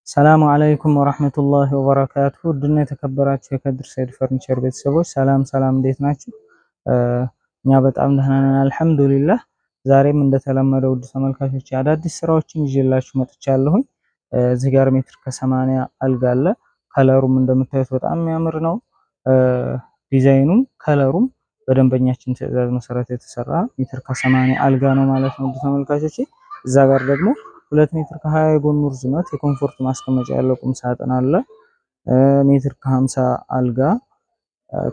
ሰላሙ አለይኩም ወራህመቱላሂ ወበረካቱ። ውድና የተከበራችሁ የከድር ሰይድ ፈርኒቸር ቤተሰቦች ሰላም ሰላም፣ እንዴት ናችሁ? እኛ በጣም ደህና ነን አልሐምዱሊላህ። ዛሬም እንደተለመደው ውድ ተመልካቾች አዳዲስ ስራዎችን ይዤላችሁ መጥቻለሁኝ። እዚህ ጋር ሜትር ከ80 አልጋ አለ። ከለሩም እንደምታዩት በጣም የሚያምር ነው። ዲዛይኑም ከለሩም በደንበኛችን ትዕዛዝ መሰረት የተሰራ ሜትር ከ80 አልጋ ነው ማለት ነው ውድ ተመልካቾች። እዛ ጋር ደግሞ 2 ሜትር ከ20 የጎኑ ርዝመት የኮምፎርት ማስቀመጫ ያለው ቁም ሳጥን አለ። ሜትር ከ50 አልጋ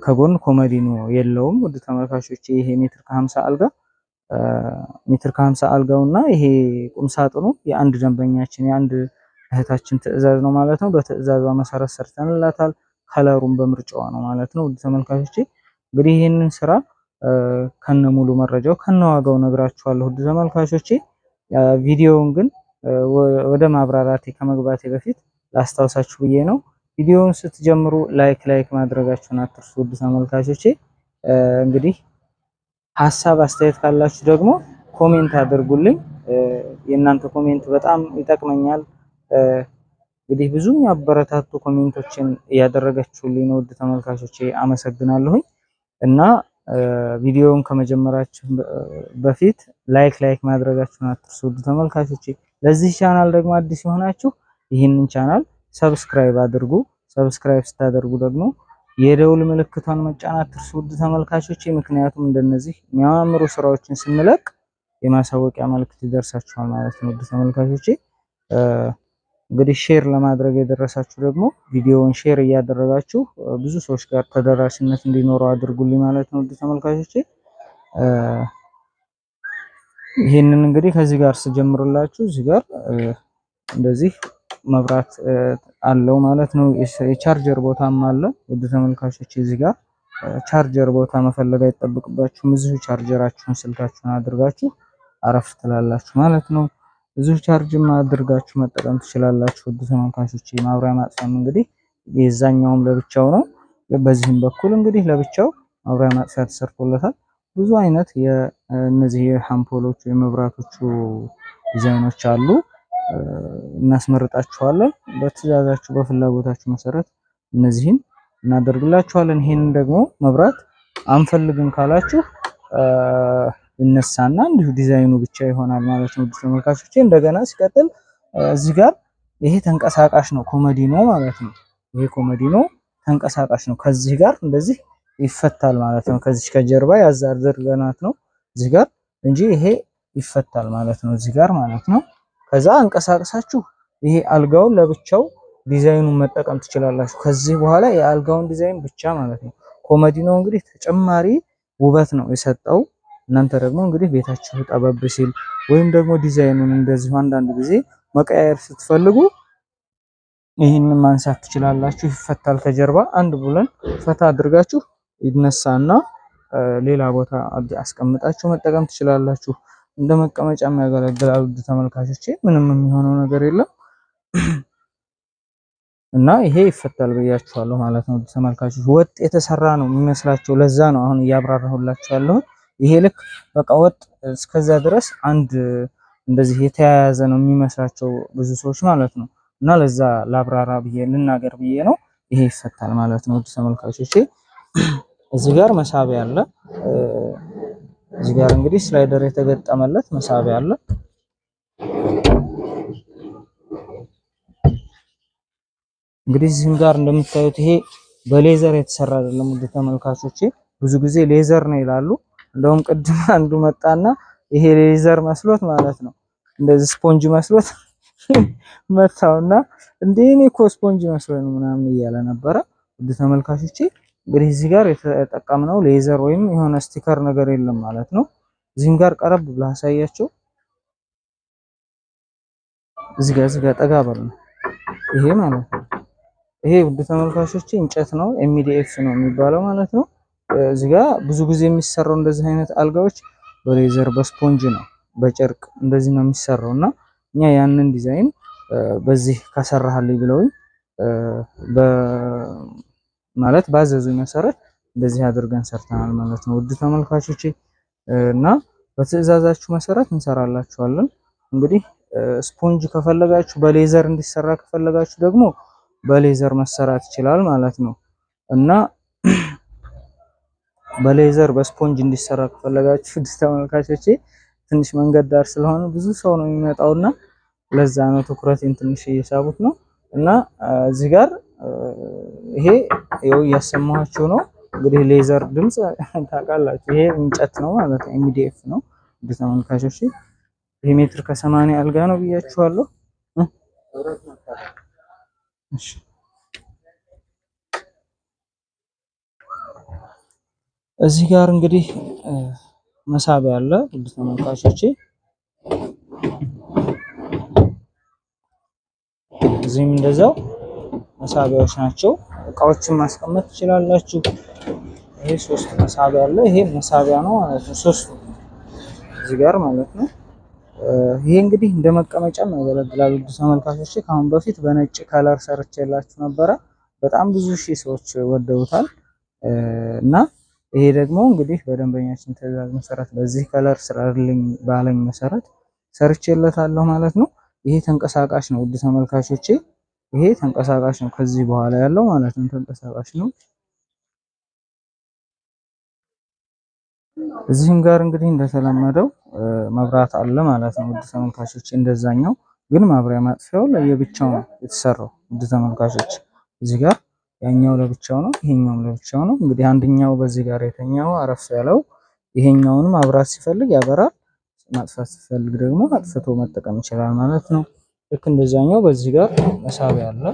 ከጎን ኮመዲኖ የለውም ውድ ተመልካቾች። ይሄ ሜትር ከ50 አልጋ ሜትር ከ50 አልጋውና ይሄ ቁም ሳጥኑ የአንድ ደንበኛችን የአንድ እህታችን ትዕዛዝ ነው ማለት ነው። በትዕዛዟ መሰረት ሰርተንላታል። ከለሩም በምርጫዋ ነው ማለት ነው ውድ ተመልካቾች። እንግዲህ ይህንን ስራ ከነሙሉ መረጃው ከነዋጋው ነግራችኋለሁ ውድ ተመልካቾች። ቪዲዮውን ግን ወደ ማብራራቴ ከመግባቴ በፊት ላስታውሳችሁ ብዬ ነው። ቪዲዮውን ስትጀምሩ ላይክ ማድረጋችሁን አትርሱ ውድ ተመልካቾቼ። እንግዲህ ሀሳብ አስተያየት ካላችሁ ደግሞ ኮሜንት አድርጉልኝ። የእናንተ ኮሜንት በጣም ይጠቅመኛል። እንግዲህ ብዙ ያበረታቱ ኮሜንቶችን እያደረጋችሁልኝ ነው ውድ ተመልካቾቼ፣ አመሰግናለሁኝ። እና ቪዲዮውን ከመጀመራችሁ በፊት ላይክ ማድረጋችሁን አትርሱ ውድ ተመልካቾቼ። ለዚህ ቻናል ደግሞ አዲስ የሆናችሁ ይህንን ቻናል ሰብስክራይብ አድርጉ። ሰብስክራይብ ስታደርጉ ደግሞ የደውል ምልክቷን መጫን አትርሱ ውድ ተመልካቾቼ። ምክንያቱም እንደነዚህ የሚያማምሩ ስራዎችን ስንለቅ የማሳወቂያ መልእክት ይደርሳችኋል ማለት ነው ውድ ተመልካቾቼ። እንግዲህ ሼር ለማድረግ የደረሳችሁ ደግሞ ቪዲዮውን ሼር እያደረጋችሁ ብዙ ሰዎች ጋር ተደራሽነት እንዲኖረው አድርጉልኝ ማለት ነው ውድ ተመልካቾቼ። ይሄንን እንግዲህ ከዚህ ጋር ስጀምርላችሁ እዚህ ጋር እንደዚህ መብራት አለው ማለት ነው። የቻርጀር ቦታም አለ ውድ ተመልካቾች። እዚህ ጋር ቻርጀር ቦታ መፈለግ አይጠብቅባችሁም። እዚሁ ቻርጀራችሁን ስልካችሁን አድርጋችሁ አረፍ ትላላችሁ ማለት ነው። እዚሁ ቻርጅም አድርጋችሁ መጠቀም ትችላላችሁ ውድ ተመልካቾች። ማብሪያ ማጥፊያም እንግዲህ የዛኛውም ለብቻው ነው። በዚህም በኩል እንግዲህ ለብቻው ማብሪያ ማጥፊያ ተሰርቶለታል። ብዙ አይነት የእነዚህ የአምፖሎቹ የመብራቶቹ ዲዛይኖች አሉ። እናስመርጣችኋለን። በትዕዛዛችሁ በፍላጎታችሁ መሰረት እነዚህን እናደርግላችኋለን። ይሄንን ደግሞ መብራት አንፈልግም ካላችሁ ይነሳና እንዲሁ ዲዛይኑ ብቻ ይሆናል ማለት ነው ተመልካቾቼ። እንደገና ሲቀጥል እዚህ ጋር ይሄ ተንቀሳቃሽ ነው ኮመዲኖ ማለት ነው። ይሄ ኮመዲኖ ተንቀሳቃሽ ነው። ከዚህ ጋር እንደዚህ ይፈታል ማለት ነው። ከዚህ ከጀርባ ያዛርገናት ነው እዚህ ጋር እንጂ ይሄ ይፈታል ማለት ነው እዚህ ጋር ማለት ነው። ከዛ አንቀሳቅሳችሁ ይሄ አልጋውን ለብቻው ዲዛይኑን መጠቀም ትችላላችሁ። ከዚህ በኋላ የአልጋውን ዲዛይን ብቻ ማለት ነው። ኮመዲኖ እንግዲህ ተጨማሪ ውበት ነው የሰጠው። እናንተ ደግሞ እንግዲህ ቤታችሁ ጠበብ ሲል ወይም ደግሞ ዲዛይኑን እንደዚህ አንዳንድ ጊዜ መቀያየር ስትፈልጉ ይህንን ማንሳት ትችላላችሁ። ይፈታል ከጀርባ አንድ ብለን ፈታ አድርጋችሁ ይነሳና ሌላ ቦታ አስቀምጣችሁ መጠቀም ትችላላችሁ። እንደ መቀመጫ የሚያገለግላል ውድ ተመልካቾቼ። ምንም የሚሆነው ነገር የለም እና ይሄ ይፈታል ብያችኋለሁ ማለት ነው ውድ ተመልካቾች። ወጥ የተሰራ ነው የሚመስላቸው። ለዛ ነው አሁን እያብራራሁላችሁ ያለሁት። ይሄ ልክ በቃ ወጥ እስከዛ ድረስ አንድ እንደዚህ የተያያዘ ነው የሚመስላቸው ብዙ ሰዎች ማለት ነው። እና ለዛ ላብራራ ብዬ ልናገር ብዬ ነው። ይሄ ይፈታል ማለት ነው ውድ ተመልካቾቼ። እዚህ ጋር መሳቢያ አለ። እዚህ ጋር እንግዲህ ስላይደር የተገጠመለት መሳቢያ አለ። እንግዲህ እዚህም ጋር እንደምታዩት ይሄ በሌዘር የተሰራ አይደለም ውድ ተመልካቾቼ። ብዙ ጊዜ ሌዘር ነው ይላሉ። እንደውም ቅድም አንዱ መጣና ይሄ ሌዘር መስሎት ማለት ነው እንደዚህ ስፖንጅ መስሎት መታውና እንዴ እኔ እኮ ስፖንጅ መስሎኝ ነው ምናምን እያለ ነበረ ውድ ተመልካቾቼ። እንግዲህ እዚህ ጋር የተጠቀምነው ሌዘር ወይም የሆነ ስቲከር ነገር የለም ማለት ነው። እዚህም ጋር ቀረብ ብላ አሳያቸው። እዚህ ጋር ጠጋ በል ነው ይሄ ማለት ነው። ይሄ ውድ ተመልካቾቼ እንጨት ነው፣ ኤምዲኤፍ ነው የሚባለው ማለት ነው። እዚህ ጋር ብዙ ጊዜ የሚሰራው እንደዚህ አይነት አልጋዎች በሌዘር በስፖንጅ ነው፣ በጨርቅ እንደዚህ ነው የሚሰራው እና እኛ ያንን ዲዛይን በዚህ ካሰራህልኝ ብለውኝ ማለት ባዘዙኝ መሰረት እንደዚህ አድርገን ሰርተናል ማለት ነው ውድ ተመልካቾቼ። እና በትዕዛዛችሁ መሰረት እንሰራላችኋለን። እንግዲህ ስፖንጅ ከፈለጋችሁ በሌዘር እንዲሰራ ከፈለጋችሁ ደግሞ በሌዘር መሰራት ይችላል ማለት ነው። እና በሌዘር በስፖንጅ እንዲሰራ ከፈለጋችሁ ተመልካቾቼ ትንሽ መንገድ ዳር ስለሆነ ብዙ ሰው ነው የሚመጣውና ለዛ ነው ትኩረቴን ትንሽ እየሳቡት ነው። እና እዚህ ጋር ይሄ ይኸው እያሰማኋችሁ ነው። እንግዲህ ሌዘር ድምፅ ታውቃላችሁ፣ ይሄ እንጨት ነው ማለት ነው። ኤምዲኤፍ ነው እንግዲህ ተመልካቾቼ። ይሄ ሜትር ከ80 አልጋ ነው ብያችኋለሁ። እሺ እዚህ ጋር እንግዲህ መሳቢያ አለ ውድ ተመልካቾቼ። እዚህም እንደዛው መሳቢያዎች ናቸው። እቃዎችን ማስቀመጥ ትችላላችሁ። ይሄ ሶስት መሳቢያ አለ። ይሄ መሳቢያ ነው ማለት ነው። ሶስቱ እዚህ ጋር ማለት ነው። ይሄ እንግዲህ እንደ መቀመጫም ያገለግላል ውድ ተመልካቾቼ። ከአሁን በፊት በነጭ ከለር ሰርቼላችሁ ነበረ። በጣም ብዙ ሺህ ሰዎች ወደውታል እና ይሄ ደግሞ እንግዲህ በደንበኛችን ትዕዛዝ መሰረት በዚህ ከለር ስራልኝ ባለኝ መሰረት ሰርቼለታለሁ ማለት ነው። ይሄ ተንቀሳቃሽ ነው ውድ ተመልካቾቼ። ይሄ ተንቀሳቃሽ ነው ከዚህ በኋላ ያለው ማለት ነው። ተንቀሳቃሽ ነው። እዚህም ጋር እንግዲህ እንደተለመደው መብራት አለ ማለት ነው ውድ ተመልካቾቼ። እንደዛኛው ግን ማብሪያ ማጥፊያው ለየብቻው ነው የተሰራው ውድ ተመልካቾች። እዚህ ጋር ያኛው ለብቻው ነው፣ ይሄኛውም ለብቻው ነው። እንግዲህ አንደኛው በዚህ ጋር የተኛው አረፍ ያለው ይሄኛውን ማብራት ሲፈልግ ያበራል፣ ማጥፋት ሲፈልግ ደግሞ አጥፍቶ መጠቀም ይችላል ማለት ነው። ልክ እንደዛኛው በዚህ ጋር መሳቢያ አለ።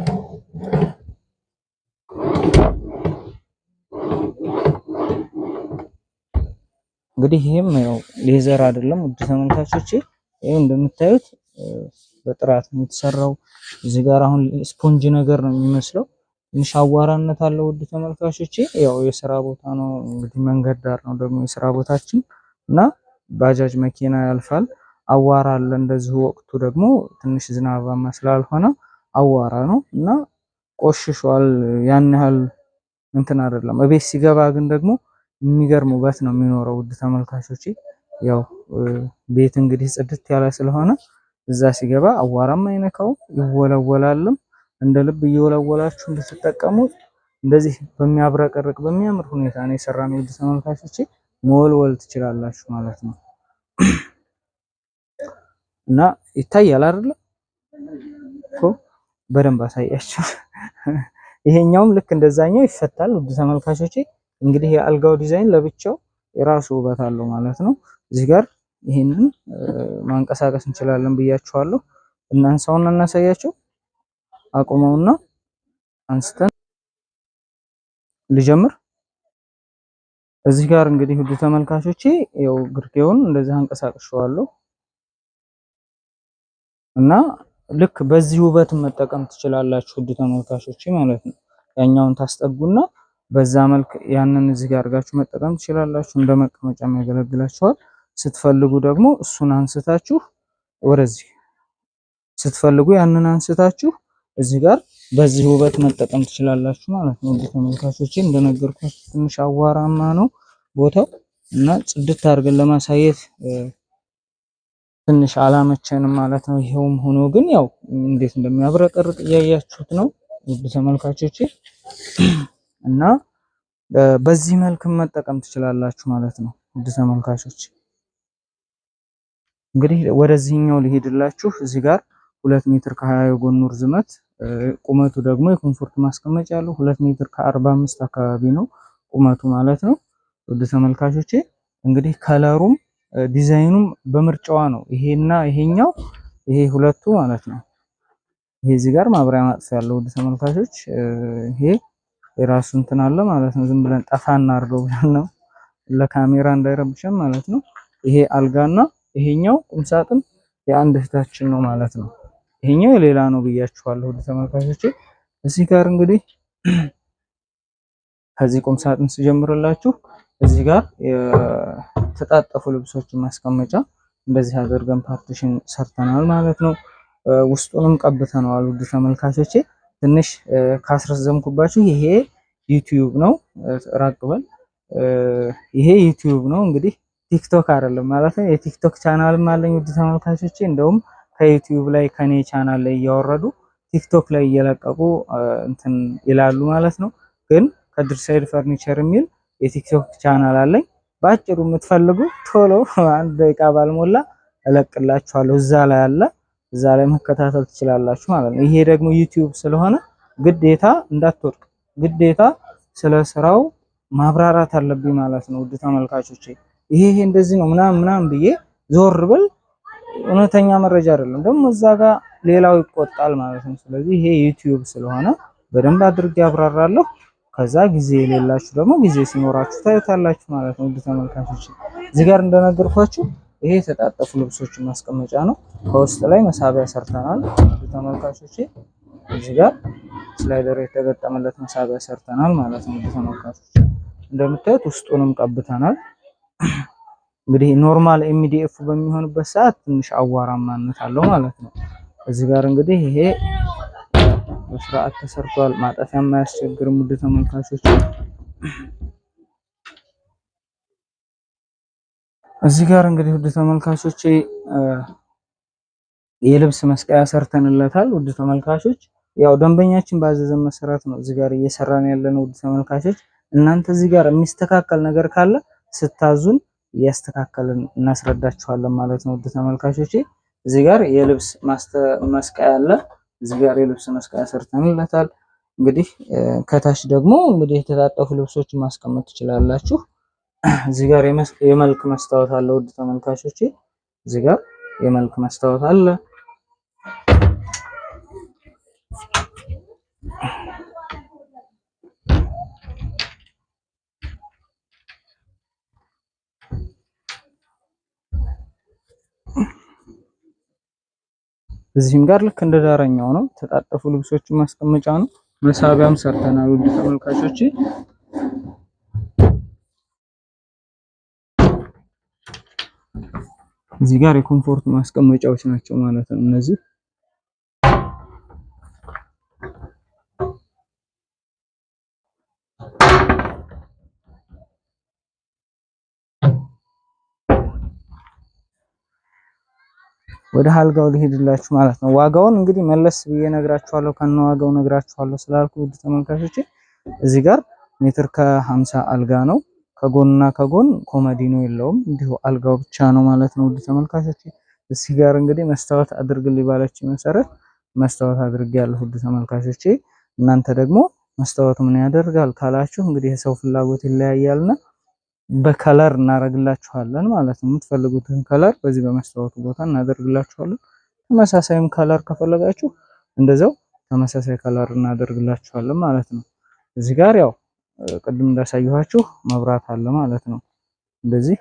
እንግዲህ ይሄም ያው ሌዘር አይደለም ውድ ተመልካቾቼ። ይሄው እንደምታዩት በጥራት ነው የተሰራው። እዚህ ጋር አሁን ስፖንጅ ነገር ነው የሚመስለው። ትንሽ አዋራነት አለው ውድ ተመልካቾቼ። ያው የስራ ቦታ ነው እንግዲህ መንገድ ዳር ነው ደግሞ የስራ ቦታችን እና ባጃጅ መኪና ያልፋል። አዋራ አለ እንደዚሁ። ወቅቱ ደግሞ ትንሽ ዝናባማ ስላልሆነ አዋራ ነው እና ቆሽሿል። ያን ያህል እንትን አይደለም። እቤት ሲገባ ግን ደግሞ የሚገርም ውበት ነው የሚኖረው ውድ ተመልካቾቼ። ያው ቤት እንግዲህ ጽድት ያለ ስለሆነ እዛ ሲገባ አዋራም አይነካው፣ ይወለወላልም። እንደ ልብ እየወለወላችሁ እንድትጠቀሙት እንደዚህ በሚያብረቀርቅ በሚያምር ሁኔታ ነው የሰራነው ውድ ተመልካቾቼ። መወልወል ትችላላችሁ ማለት ነው። እና ይታያል አይደል እኮ በደንብ አሳያችሁ። ይሄኛውም ልክ እንደዛኛው ይፈታል ውድ ተመልካቾቼ። እንግዲህ የአልጋው ዲዛይን ለብቻው የራሱ ውበት አለው ማለት ነው። እዚህ ጋር ይሄንን ማንቀሳቀስ እንችላለን ብያችኋለሁ። እናንሳውና እናሳያችሁ። አቁመውና አንስተን ልጀምር። እዚህ ጋር እንግዲህ ውድ ተመልካቾቼ ያው ግርጌውን እንደዚህ አንቀሳቅሸዋለሁ እና ልክ በዚህ ውበት መጠቀም ትችላላችሁ ውድ ተመልካቾቼ ማለት ነው። ያኛውን ታስጠጉና በዛ መልክ ያንን እዚህ ጋር አድርጋችሁ መጠቀም ትችላላችሁ። እንደ መቀመጫም ያገለግላችኋል። ስትፈልጉ ደግሞ እሱን አንስታችሁ ወደዚህ ስትፈልጉ ያንን አንስታችሁ እዚህ ጋር በዚህ ውበት መጠቀም ትችላላችሁ ማለት ነው ውድ ተመልካቾቼ። እንደነገርኳችሁ ትንሽ አዋራማ ነው ቦታው እና ጽድት አድርገን ለማሳየት ትንሽ አላመቸንም ማለት ነው። ይሄውም ሆኖ ግን ያው እንዴት እንደሚያብረቀርቅ እያያችሁት ነው ውድ ተመልካቾቼ። እና በዚህ መልክ መጠቀም ትችላላችሁ ማለት ነው ውድ ተመልካቾች። እንግዲህ ወደዚህኛው ሊሄድላችሁ እዚህ ጋር 2 ሜትር ከ20 የጎኑ ርዝመት፣ ቁመቱ ደግሞ የኮምፎርት ማስቀመጫ ያለው 2 ሜትር ከ45 አካባቢ ነው ቁመቱ ማለት ነው ውድ ተመልካቾቼ። እንግዲህ ከለሩም ዲዛይኑም በምርጫዋ ነው። ይሄና ይሄኛው ይሄ ሁለቱ ማለት ነው። ይሄ እዚህ ጋር ማብሪያ ማጥፊያ ያለው ውድ ተመልካቾች። ይሄ የራሱ እንትን አለ ማለት ነው። ዝም ብለን ጠፋ እናድርገው ብለን ነው ለካሜራ እንዳይረብሸን ማለት ነው። ይሄ አልጋና ይሄኛው ቁምሳጥን የአንድ እህታችን ነው ማለት ነው። ይሄኛው የሌላ ነው ብያችኋለሁ ውድ ተመልካቾቼ። እዚህ ጋር እንግዲህ ከዚህ ቁምሳጥን ስጀምርላችሁ እዚህ ጋር የተጣጠፉ ልብሶችን ማስቀመጫ እንደዚህ አድርገን ፓርቲሽን ሰርተናል ማለት ነው። ውስጡንም ቀብተነዋል ውድ ተመልካቾቼ። ትንሽ ካስረዘምኩባችሁ ይሄ ዩቲዩብ ነው። ራቅ በል። ይሄ ዩቲዩብ ነው እንግዲህ ቲክቶክ አይደለም ማለት ነው። የቲክቶክ ቻናልም አለኝ ውድ ተመልካቾቼ። እንደውም ከዩቲዩብ ላይ ከኔ ቻናል ላይ እያወረዱ ቲክቶክ ላይ እየለቀቁ እንትን ይላሉ ማለት ነው። ግን ከድር ሰይድ ፈርኒቸር የሚል የቲክቶክ ቻናል አለኝ። ባጭሩ የምትፈልጉ ቶሎ አንድ ደቂቃ ባልሞላ እለቅላችኋለሁ። እዛ ላይ አለ፣ እዛ ላይ መከታተል ትችላላችሁ ማለት ነው። ይሄ ደግሞ ዩቲዩብ ስለሆነ ግዴታ እንዳትወድቅ፣ ግዴታ ስለ ስራው ማብራራት አለብኝ ማለት ነው። ውድ ተመልካቾቼ ይሄ እንደዚህ ነው ምናምን ምናምን ብዬ ዞር ብል እውነተኛ መረጃ አይደለም፣ ደግሞ እዛ ጋር ሌላው ይቆጣል ማለት ነው። ስለዚህ ይሄ ዩቲዩብ ስለሆነ በደንብ አድርጌ አብራራለሁ። ከዛ ጊዜ የሌላችሁ ደግሞ ጊዜ ሲኖራችሁ ታዩታላችሁ ማለት ነው። ውድ ተመልካቾች እዚህ ጋር እንደነገርኳችሁ ይሄ የተጣጠፉ ልብሶችን ማስቀመጫ ነው። ከውስጥ ላይ መሳቢያ ሰርተናል። ውድ ተመልካቾች እዚህ ጋር ስላይደር የተገጠመለት መሳቢያ ሰርተናል ማለት ነው። ውድ ተመልካቾች እንደምታዩት ውስጡንም ቀብተናል። እንግዲህ ኖርማል ኤምዲኤፍ በሚሆንበት ሰዓት ትንሽ አዋራማነት አለው ማለት ነው። እዚህ ጋር እንግዲህ ይሄ በስርዓት ተሰርቷል። ማጠፊያ የማያስቸግርም ውድ ተመልካቾች። እዚህ ጋር እንግዲህ ውድ ተመልካቾች የልብስ መስቀያ ሰርተንለታል። ውድ ተመልካቾች ያው ደንበኛችን ባዘዘን መሰረት ነው እዚህ ጋር እየሰራን ያለነው። ውድ ተመልካቾች እናንተ እዚህ ጋር የሚስተካከል ነገር ካለ ስታዙን እያስተካከልን እናስረዳችኋለን ማለት ነው። ውድ ተመልካቾች እዚህ ጋር የልብስ መስቀያ አለ። እዚህ ጋር የልብስ መስቀያ ሰርተንለታል። እንግዲህ ከታች ደግሞ እንግዲህ የተጣጠፉ ልብሶችን ማስቀመጥ ትችላላችሁ። እዚህ ጋር የመልክ መስታወት አለ። ውድ ተመልካቾች እዚህ ጋር የመልክ መስታወት አለ። እዚህም ጋር ልክ እንደ ዳረኛው ነው። ተጣጠፉ ልብሶችን ማስቀመጫ ነው። መሳቢያም ሰርተናል። ውድ ተመልካቾች እዚህ ጋር የኮምፎርት ማስቀመጫዎች ናቸው ማለት ነው እነዚህ። ወደ አልጋው ልሄድላችሁ ማለት ነው። ዋጋውን እንግዲህ መለስ ብዬ ነግራችኋለሁ፣ ከነ ዋጋው ነግራችኋለሁ ስላልኩ ውድ ተመልካቾች እዚህ ጋር ሜትር ከ50 አልጋ ነው። ከጎንና ከጎን ኮመዲኖ የለውም፣ እንዲሁ አልጋው ብቻ ነው ማለት ነው። ውድ ተመልካቾች እዚህ ጋር እንግዲህ መስታወት አድርግልኝ ባለች መሰረት መስታወት አድርጌያለሁ። ውድ ተመልካቾች እናንተ ደግሞ መስታወት ምን ያደርጋል ካላችሁ እንግዲህ የሰው ፍላጎት ይለያያልና በከለር እናደርግላችኋለን ማለት ነው። የምትፈልጉትን ከለር በዚህ በመስታወቱ ቦታ እናደርግላችኋለን። ተመሳሳይም ከለር ከፈለጋችሁ እንደዛው ተመሳሳይ ከለር እናደርግላችኋለን ማለት ነው። እዚህ ጋር ያው ቅድም እንዳሳየኋችሁ መብራት አለ ማለት ነው። እንደዚህ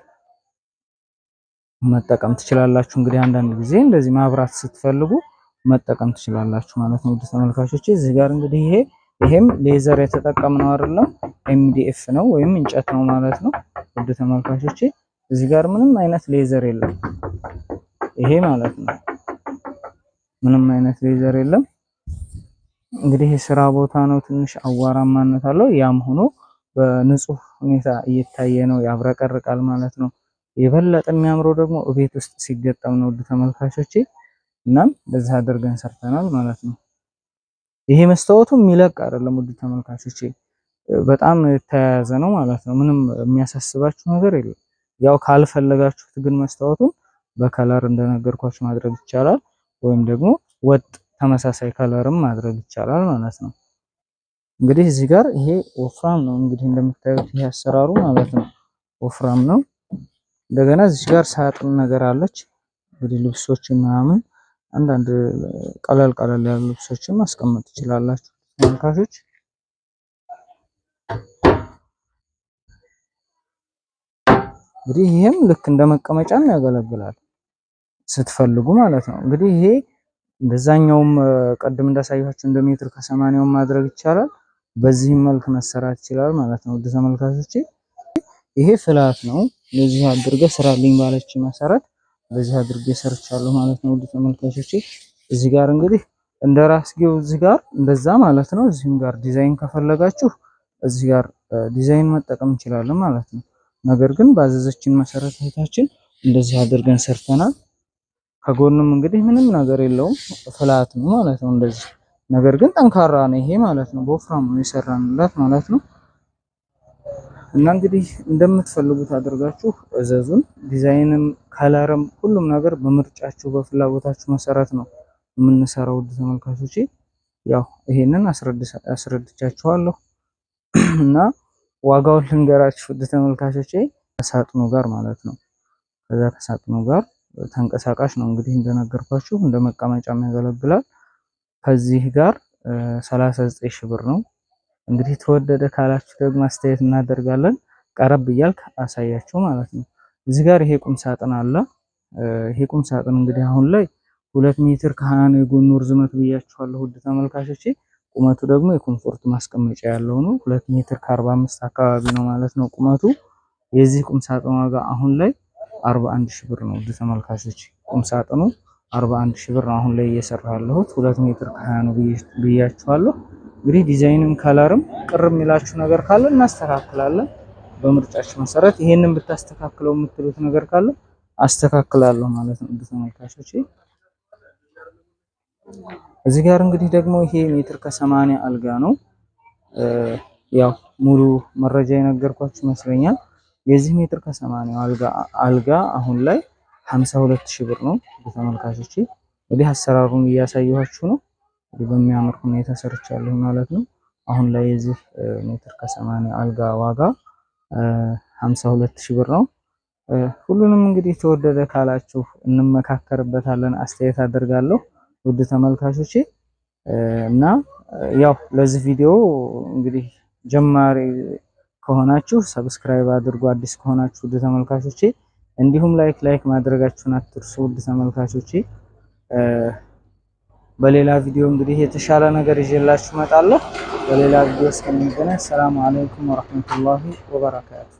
መጠቀም ትችላላችሁ። እንግዲህ አንዳንድ ጊዜ እንደዚህ ማብራት ስትፈልጉ መጠቀም ትችላላችሁ ማለት ነው። ውድ ተመልካቾች እዚህ ጋር እንግዲህ ይሄም ሌዘር የተጠቀምነው አይደለም፣ ኤምዲኤፍ ነው ወይም እንጨት ነው ማለት ነው። ውድ ተመልካቾች እዚህ ጋር ምንም አይነት ሌዘር የለም። ይሄ ማለት ነው ምንም አይነት ሌዘር የለም። እንግዲህ የስራ ቦታ ነው፣ ትንሽ አዋራማነት አለው። ያም ሆኖ በንጹህ ሁኔታ እየታየ ነው፣ ያብረቀርቃል ማለት ነው። የበለጠ የሚያምረው ደግሞ ቤት ውስጥ ሲገጠም ነው ውድ ተመልካቾቼ። እናም በዛ አድርገን ሰርተናል ማለት ነው። ይሄ መስታወቱ የሚለቅ አይደለም ውድ ተመልካቾቼ፣ በጣም የተያያዘ ነው ማለት ነው። ምንም የሚያሳስባችሁ ነገር የለም። ያው ካልፈለጋችሁት ግን መስታወቱን በከለር እንደነገርኳችሁ ማድረግ ይቻላል፣ ወይም ደግሞ ወጥ ተመሳሳይ ከለርም ማድረግ ይቻላል ማለት ነው። እንግዲህ እዚህ ጋር ይሄ ወፍራም ነው። እንግዲህ እንደምታዩት ይሄ አሰራሩ ማለት ነው ወፍራም ነው። እንደገና እዚህ ጋር ሳጥን ነገር አለች። እንግዲህ ልብሶችን ምናምን አንዳንድ ቀለል ቀለል ያሉ ልብሶችን ማስቀመጥ ትችላላችሁ ተመልካቾች። እንግዲህ ይሄም ልክ እንደ መቀመጫም ያገለግላል ስትፈልጉ ማለት ነው። እንግዲህ ይሄ እንደዛኛውም ቅድም እንዳሳያችሁ እንደ ሜትር ከ80 ማድረግ ይቻላል። በዚህም መልክ መሰራት ይችላል ማለት ነው። ውድ ተመልካቾቼ ይሄ ፍላት ነው። ለዚህ አድርገ ስራልኝ ባለች መሰረት በዚህ አድርጌ ሰርቻለሁ ማለት ነው። ውድ ተመልካቾቼ እዚህ ጋር እንግዲህ እንደ ራስጌው እዚህ ጋር እንደዛ ማለት ነው። እዚህም ጋር ዲዛይን ከፈለጋችሁ እዚህ ጋር ዲዛይን መጠቀም እንችላለን ማለት ነው። ነገር ግን ባዘዘችን መሰረት እህታችን እንደዚህ አድርገን ሰርተናል። ከጎንም እንግዲህ ምንም ነገር የለውም ፍላት ነው ማለት ነው እንደዚህ። ነገር ግን ጠንካራ ነው ይሄ ማለት ነው። በወፍራም ነው የሰራንላት ማለት ነው። እና እንግዲህ እንደምትፈልጉት አድርጋችሁ እዘዙን። ዲዛይንም ከለርም ሁሉም ነገር በምርጫችሁ በፍላጎታችሁ መሰረት ነው የምንሰራው ውድ ተመልካቾቼ። ያው ይሄንን አስረድቻችኋለሁ እና ዋጋውን ልንገራችሁ ውድ ተመልካቾቼ ከሳጥኑ ጋር ማለት ነው። ከዛ ከሳጥኑ ጋር ተንቀሳቃሽ ነው እንግዲህ እንደነገርኳችሁ እንደ መቀመጫም ያገለግላል። ከዚህ ጋር 39 ሺህ ብር ነው። እንግዲህ ተወደደ ካላችሁ ደግሞ አስተያየት እናደርጋለን። ቀረብ እያልክ አሳያችሁ ማለት ነው። እዚህ ጋር ይሄ ቁም ሳጥን አለ። ይሄ ቁም ሳጥን እንግዲህ አሁን ላይ 2 ሜትር ከ20 ነው የጎኑ ርዝመት ብያችኋለሁ ውድ ተመልካቾቼ። ቁመቱ ደግሞ የኮምፎርት ማስቀመጫ ያለው ነው። 2 ሜትር ከ45 አካባቢ ነው ማለት ነው ቁመቱ። የዚህ ቁም ሳጥን ዋጋ አሁን ላይ 41 ሺህ ብር ነው ውድ ተመልካቾቼ። ቁም ሳጥኑ 41 ሺህ ብር ነው አሁን ላይ እየሰራ ያለሁት። 2 ሜትር ከ20 ነው ብያችኋለሁ። እንግዲህ ዲዛይንም ከለርም ቅር የሚላችሁ ነገር ካለ እናስተካክላለን በምርጫችሁ መሰረት። ይሄንን ብታስተካክለው የምትሉት ነገር ካለ አስተካክላለሁ ማለት ነው ተመልካቾቼ። እዚህ ጋር እንግዲህ ደግሞ ይሄ ሜትር ከ80 አልጋ ነው። ያው ሙሉ መረጃ የነገርኳችሁ ይመስለኛል። የዚህ ሜትር ከ80 አልጋ አሁን ላይ 52 ሺህ ብር ነው ተመልካቾቼ። እንግዲህ አሰራሩን እያሳየኋችሁ ነው። እንግዲህ በሚያምር ሁኔታ ሰርቻለሁ ማለት ነው። አሁን ላይ የዚህ ሜትር ከ80 አልጋ ዋጋ 52 ሺህ ብር ነው። ሁሉንም እንግዲህ ተወደደ ካላችሁ እንመካከርበታለን፣ አስተያየት አደርጋለሁ ውድ ተመልካቾቼ። እና ያው ለዚህ ቪዲዮ እንግዲህ ጀማሪ ከሆናችሁ ሰብስክራይብ አድርጉ፣ አዲስ ከሆናችሁ ውድ ተመልካቾቼ እንዲሁም ላይክ ማድረጋችሁን አትርሱ ውድ ተመልካቾቼ። በሌላ ቪዲዮ እንግዲህ የተሻለ ነገር ይዤላችሁ እመጣለሁ። በሌላ ቪዲዮ እስከምንገናኝ ሰላም አለይኩም ወራህመቱላሂ ወበረካቱ።